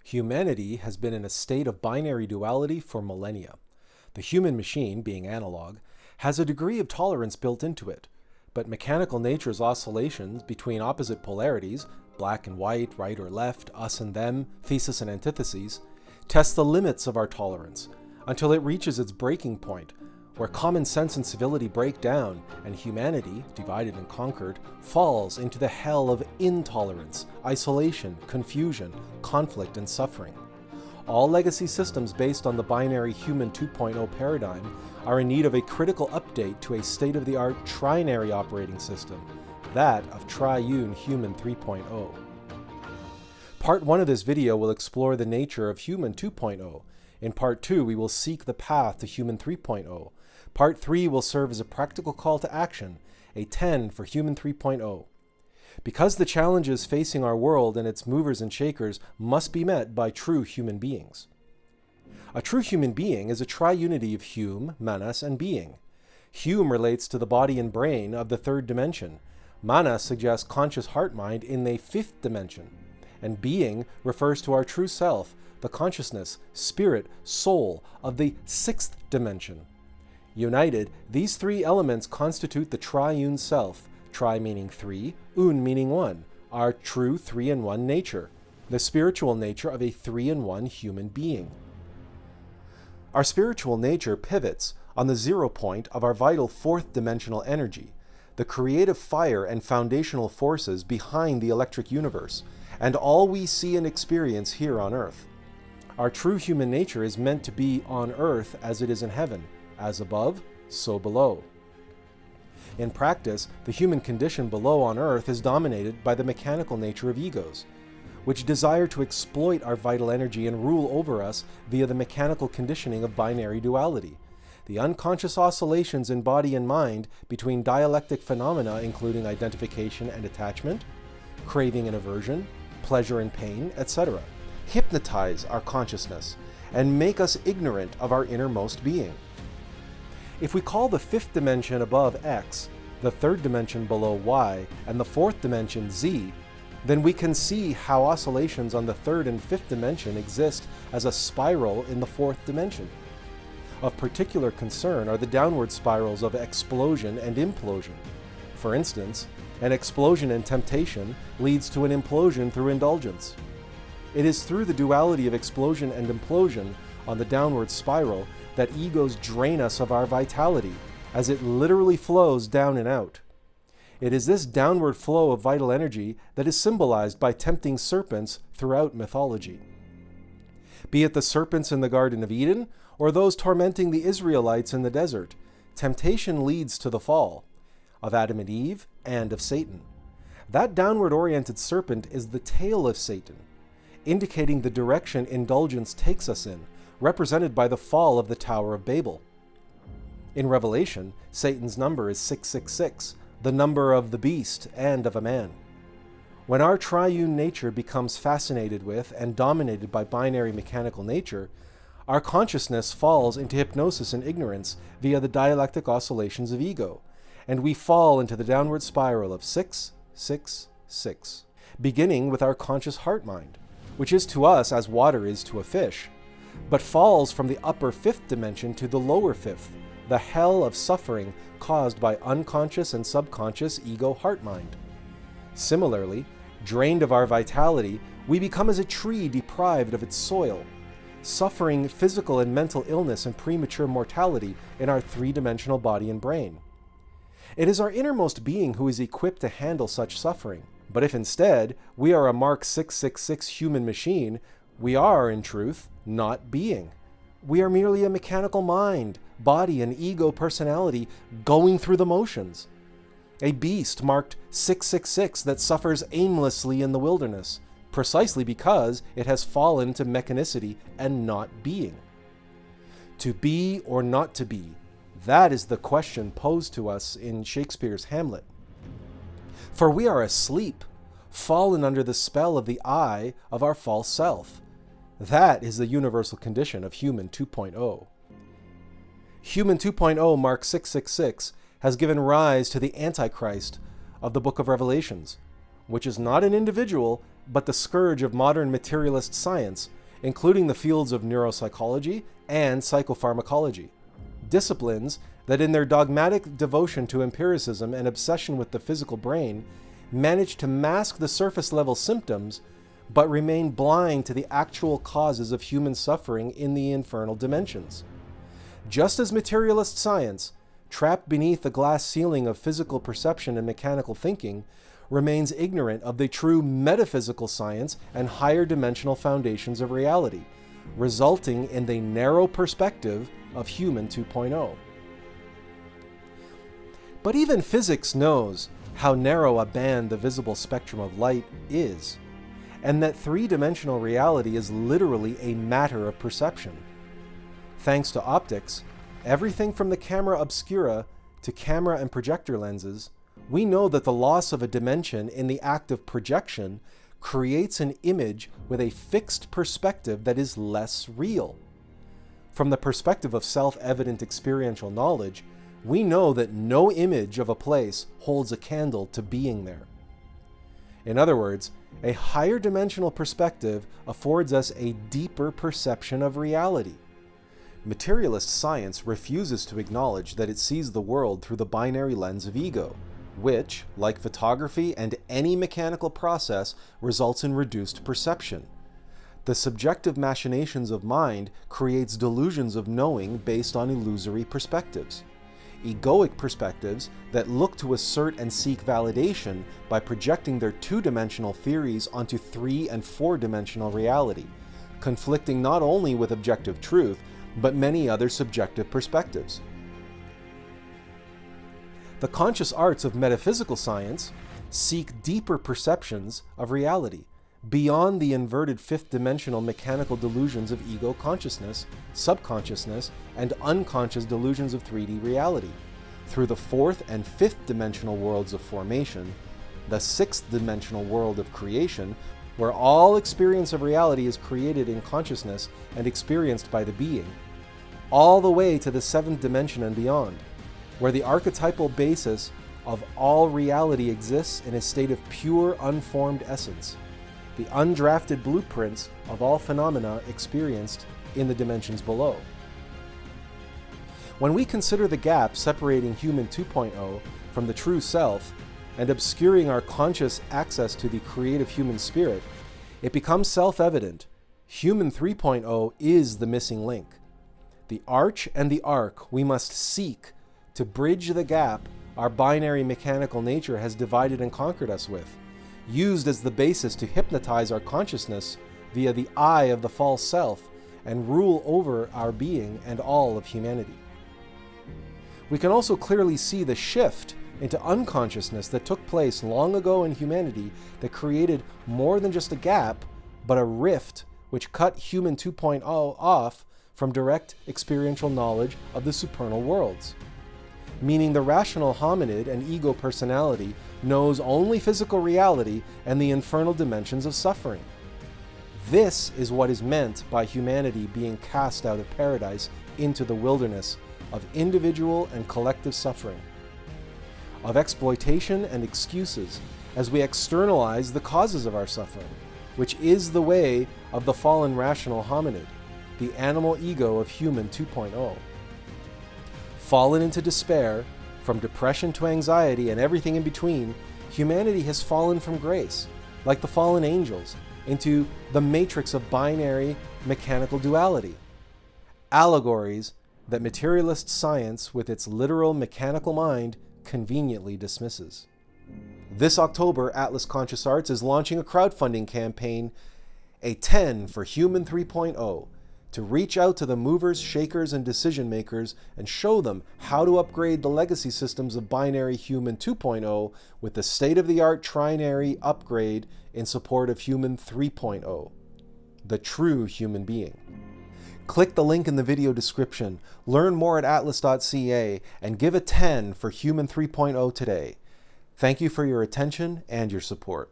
Humanity has been in a state of binary duality for millennia. The human machine, being analog, has a degree of tolerance built into it, but mechanical nature's oscillations between opposite polarities, black and white, right or left, us and them, thesis and antitheses, test the limits of our tolerance until it reaches its breaking point, where common sense and civility break down and humanity, divided and conquered, falls into the hell of intolerance, isolation, confusion, conflict, and suffering. All legacy systems based on the binary human 2.0 paradigm are in need of a critical update to a state-of-the-art trinary operating system, that of Triune Human 3.0. Part 1 of this video will explore the nature of Human 2.0. In Part 2, we will seek the path to Human 3.0. Part 3 will serve as a practical call to action, a 10 for Human 3.0. Because the challenges facing our world and its movers and shakers must be met by true human beings. A true human being is a triunity of Hume, Manas, and being. Hume relates to the body and brain of the third dimension. Manas suggests conscious heart-mind in the fifth dimension. And being refers to our true self, the consciousness, spirit, soul of the sixth dimension. United, these three elements constitute the triune self, tri meaning three, un meaning one, our true three-in-one nature, the spiritual nature of a three-in-one human being. Our spiritual nature pivots on the 0 point of our vital fourth dimensional energy, the creative fire and foundational forces behind the electric universe, and all we see and experience here on Earth. Our true human nature is meant to be on Earth as it is in heaven, as above, so below. In practice, the human condition below on Earth is dominated by the mechanical nature of egos, which desire to exploit our vital energy and rule over us via the mechanical conditioning of binary duality, the unconscious oscillations in body and mind between dialectic phenomena including identification and attachment, craving and aversion, pleasure and pain, etc., hypnotize our consciousness and make us ignorant of our innermost being. If we call the fifth dimension above X, the third dimension below Y, and the fourth dimension Z, then we can see how oscillations on the third and fifth dimension exist as a spiral in the fourth dimension. Of particular concern are the downward spirals of explosion and implosion. For instance, an explosion in temptation leads to an implosion through indulgence. It is through the duality of explosion and implosion on the downward spiral that egos drain us of our vitality, as it literally flows down and out. It is this downward flow of vital energy that is symbolized by tempting serpents throughout mythology. Be it the serpents in the Garden of Eden, or those tormenting the Israelites in the desert, temptation leads to the fall of Adam and Eve and of Satan. That downward-oriented serpent is the tail of Satan, indicating the direction indulgence takes us in, represented by the fall of the Tower of Babel. In Revelation, Satan's number is 666, the number of the beast and of a man. When our triune nature becomes fascinated with and dominated by binary mechanical nature, our consciousness falls into hypnosis and ignorance via the dialectic oscillations of ego, and we fall into the downward spiral of 666, beginning with our conscious heart-mind, which is to us as water is to a fish, but falls from the upper fifth dimension to the lower fifth, the hell of suffering caused by unconscious and subconscious ego heart-mind. Similarly, drained of our vitality, we become as a tree deprived of its soil, suffering physical and mental illness and premature mortality in our three-dimensional body and brain. It is our innermost being who is equipped to handle such suffering. But if instead we are a Mark 666 human machine, we are, in truth, not being. We are merely a mechanical mind, body, and ego personality going through the motions. A beast marked 666 that suffers aimlessly in the wilderness, precisely because it has fallen to mechanicity and not being. To be or not to be, that is the question posed to us in Shakespeare's Hamlet. For we are asleep, fallen under the spell of the I of our false self. That is the universal condition of Human 2.0. Human 2.0, Mark 666, has given rise to the Antichrist of the book of Revelations, which is not an individual, but the scourge of modern materialist science, including the fields of neuropsychology and psychopharmacology. Disciplines that, in their dogmatic devotion to empiricism and obsession with the physical brain, manage to mask the surface-level symptoms, but remain blind to the actual causes of human suffering in the infernal dimensions. Just as materialist science, trapped beneath the glass ceiling of physical perception and mechanical thinking, remains ignorant of the true metaphysical science and higher dimensional foundations of reality, resulting in the narrow perspective of Human 2.0. But even physics knows how narrow a band the visible spectrum of light is, and that three-dimensional reality is literally a matter of perception. Thanks to optics, everything from the camera obscura to camera and projector lenses, we know that the loss of a dimension in the act of projection creates an image with a fixed perspective that is less real. From the perspective of self-evident experiential knowledge, we know that no image of a place holds a candle to being there. In other words, a higher dimensional perspective affords us a deeper perception of reality. Materialist science refuses to acknowledge that it sees the world through the binary lens of ego, which, like photography and any mechanical process, results in reduced perception. The subjective machinations of mind creates delusions of knowing based on illusory perspectives. Egoic perspectives that look to assert and seek validation by projecting their two-dimensional theories onto three- and four-dimensional reality, conflicting not only with objective truth, but many other subjective perspectives. The conscious arts of metaphysical science seek deeper perceptions of reality, beyond the inverted fifth-dimensional mechanical delusions of ego consciousness, subconsciousness, and unconscious delusions of 3D reality, through the fourth and fifth-dimensional worlds of formation, the sixth-dimensional world of creation, where all experience of reality is created in consciousness and experienced by the being, all the way to the seventh dimension and beyond, where the archetypal basis of all reality exists in a state of pure, unformed essence, the undrafted blueprints of all phenomena experienced in the dimensions below. When we consider the gap separating Human 2.0 from the true self and obscuring our conscious access to the creative human spirit, it becomes self-evident Human 3.0 is the missing link. The arch and the arc we must seek to bridge the gap our binary mechanical nature has divided and conquered us with, used as the basis to hypnotize our consciousness via the eye of the false self and rule over our being and all of humanity. We can also clearly see the shift into unconsciousness that took place long ago in humanity that created more than just a gap, but a rift which cut Human 2.0 off from direct experiential knowledge of the supernal worlds. Meaning the rational hominid and ego personality knows only physical reality and the infernal dimensions of suffering. This is what is meant by humanity being cast out of paradise into the wilderness of individual and collective suffering, of exploitation and excuses as we externalize the causes of our suffering, which is the way of the fallen rational hominid, the animal ego of Human 2.0. Fallen into despair, from depression to anxiety and everything in between, humanity has fallen from grace, like the fallen angels, into the matrix of binary mechanical duality. Allegories that materialist science, with its literal mechanical mind, conveniently dismisses. This October, Attlas Conscious Arts is launching a crowdfunding campaign, a 10 for Human 3.0, to reach out to the movers, shakers, and decision makers and show them how to upgrade the legacy systems of binary Human 2.0 with the state-of-the-art trinary upgrade in support of Human 3.0, the true human being. Click the link in the video description, learn more at atlas.ca, and give a 10 for Human 3.0 today. Thank you for your attention and your support.